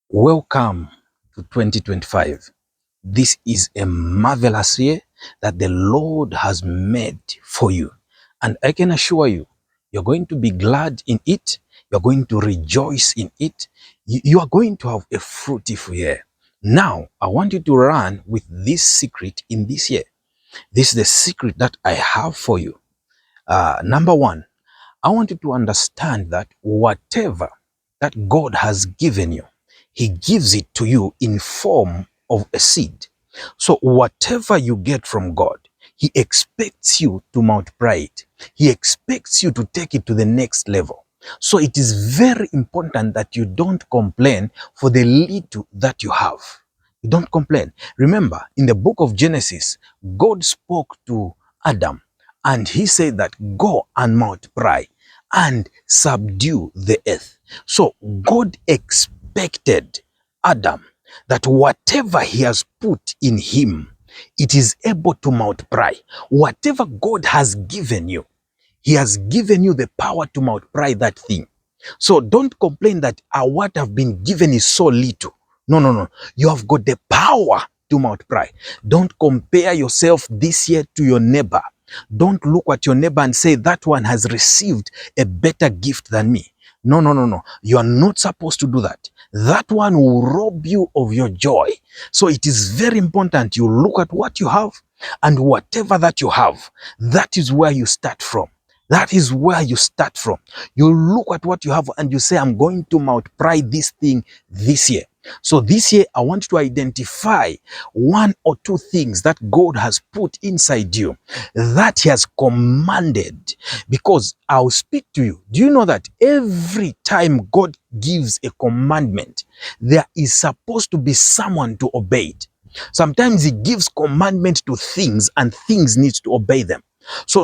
Welcome to 2025. This is a marvelous year that the Lord has made for you. And I can assure you, you're going to be glad in it. You're going to rejoice in it. You are going to have a fruitful year. Now, I want you to run with this secret in this year. This is the secret that I have for you. Number one, I want you to understand that whatever that God has given you, He gives it to you in form of a seed. So whatever you get from God, He expects you to multiply it. He expects you to take it to the next level. So it is very important that you don't complain for the little that you have. You don't complain. Remember, in the book of Genesis, God spoke to Adam and He said that go and multiply and subdue the earth. So God expected Adam that whatever he has put in him, it is able to multiply. Whatever God has given you, He has given you the power to multiply that thing. So don't complain that what I've been given is so little. No, no, no. You have got the power to multiply. Don't compare yourself this year to your neighbor. Don't look at your neighbor and say that one has received a better gift than me. No, no, no, no. You are not supposed to do that. That one will rob you of your joy. So it is very important you look at what you have, and whatever that you have, that is where you start from. That is where you start from. You look at what you have and you say, I'm going to multiply this thing this year. So this year, I want you to identify one or two things that God has put inside you that He has commanded. Because I'll speak to you. Do you know that every time God gives a commandment, there is supposed to be someone to obey it? Sometimes He gives commandment to things and things need to obey them. So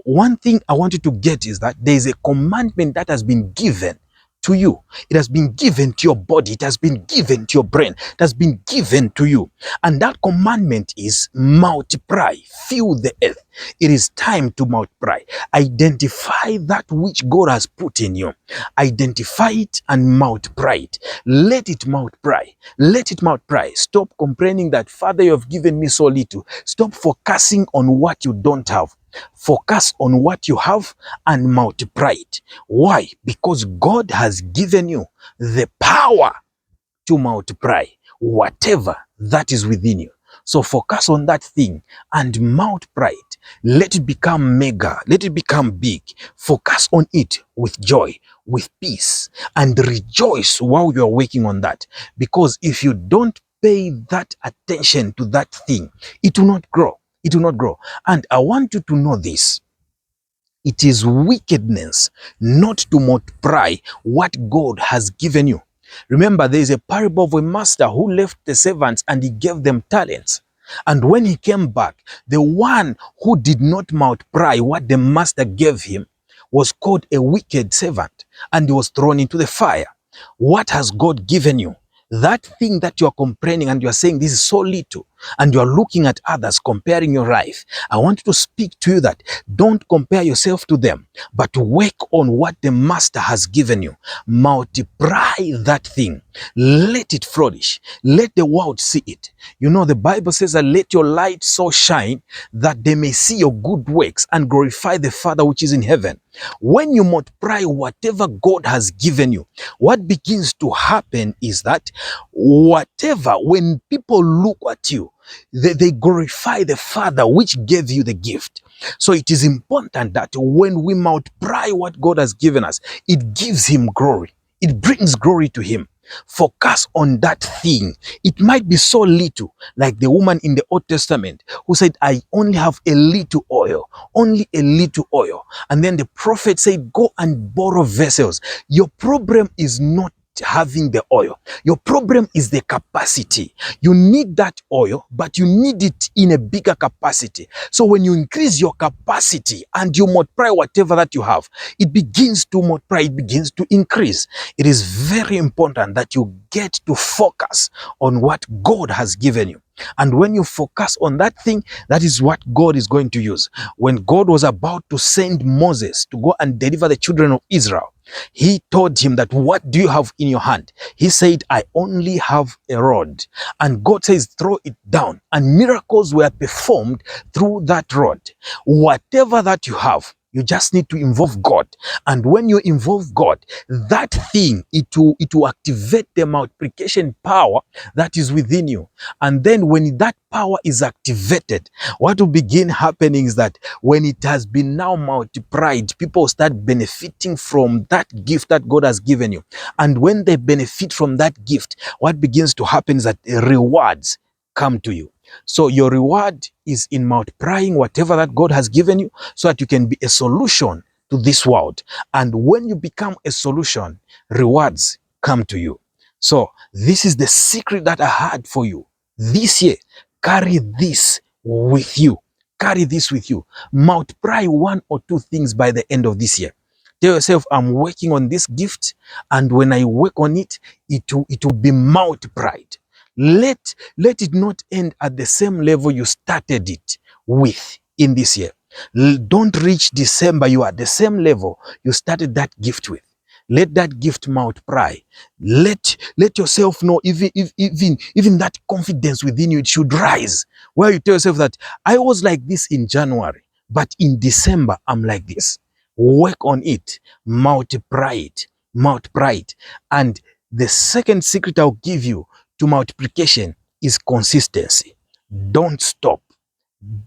one thing I want you to get is that there is a commandment that has been given to you. It has been given to your body. It has been given to your brain. It has been given to you. And that commandment is multiply, fill the earth. It is time to multiply. Identify that which God has put in you. Identify it and multiply it. Let it multiply. Let it multiply. Stop complaining that, Father, you have given me so little. Stop focusing on what you don't have. Focus on what you have and multiply it. Why? Because God has given you the power to multiply whatever that is within you. So focus on that thing and multiply it. Let it become mega. Let it become big. Focus on it with joy, with peace, and rejoice while you are working on that. Because if you don't pay that attention to that thing, it will not grow. It will not grow. And I want you to know this. It is wickedness not to multiply what God has given you. Remember, there is a parable of a master who left the servants and he gave them talents. And when he came back, the one who did not multiply what the master gave him was called a wicked servant, and he was thrown into the fire. What has God given you? That thing that you are complaining and you are saying this is so little, and you are looking at others comparing your life, I want to speak to you that don't compare yourself to them, but work on what the master has given you. Multiply that thing. Let it flourish. Let the world see it. You know, the Bible says that let your light so shine that they may see your good works and glorify the Father which is in heaven. When you multiply whatever God has given you, what begins to happen is that when people look at you, they glorify the Father which gave you the gift. So it is important that when we multiply what God has given us, it gives Him glory. It brings glory to Him. Focus on that thing. It might be so little, like the woman in the Old Testament who said, I only have a little oil, only a little oil. And then the prophet said, go and borrow vessels. Your problem is not having the oil. Your problem is the capacity. You need that oil, but you need it in a bigger capacity. So when you increase your capacity and you multiply whatever that you have, it begins to multiply, it begins to increase. It is very important that you get to focus on what God has given you. And when you focus on that thing, that is what God is going to use. When God was about to send Moses to go and deliver the children of Israel, He told him that, what do you have in your hand? He said, I only have a rod. And God says, throw it down. And miracles were performed through that rod. Whatever that you have, you just need to involve God. And when you involve God, that thing, it will activate the multiplication power that is within you. And then when that power is activated, what will begin happening is that when it has been now multiplied, people start benefiting from that gift that God has given you. And when they benefit from that gift, what begins to happen is that rewards come to you. So your reward is in multiplying whatever that God has given you, so that you can be a solution to this world. And when you become a solution, rewards come to you. So this is the secret that I had for you this year. Carry this with you. Carry this with you. Multiply one or two things by the end of this year. Tell yourself, I'm working on this gift, and when I work on it, it will be multiplied. Let it not end at the same level you started it with in this year. Don't reach December, you are at the same level you started that gift with. Let that gift multiply. Let yourself know, even that confidence within you, it should rise. Where you tell yourself that I was like this in January, but in December I'm like this. Work on it, multiply it, multiply it. And the second secret I'll give you to multiplication is consistency. Don't stop.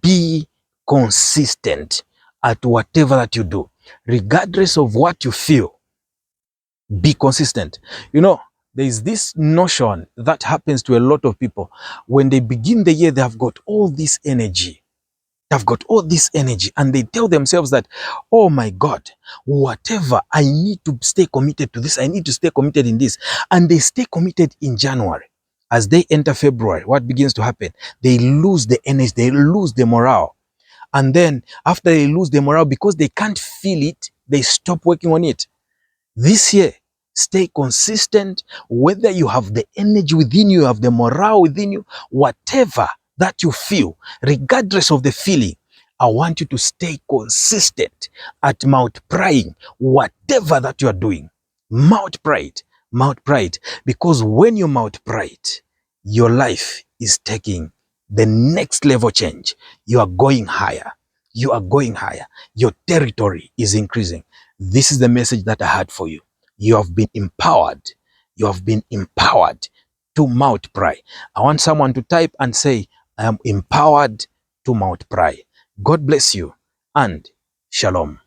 Be consistent at whatever that you do, regardless of what you feel. Be consistent. You know, there is this notion that happens to a lot of people. When they begin the year, they have got all this energy. They've got all this energy, and they tell themselves that, oh my God, whatever, I need to stay committed to this. I need to stay committed in this. And they stay committed in January. As they enter February, what begins to happen? They lose the energy, they lose the morale. And then after they lose the morale, because they can't feel it, they stop working on it. This year, stay consistent, whether you have the energy within you, you have the morale within you, whatever that you feel, regardless of the feeling, I want you to stay consistent at multiplying whatever that you are doing. Multiply it, because when you multiply it, your life is taking the next level change. You are going higher. You are going higher. Your territory is increasing. This is the message that I had for you. You have been empowered. You have been empowered to multiply. I want someone to type and say, I am empowered to multiply. God bless you and shalom.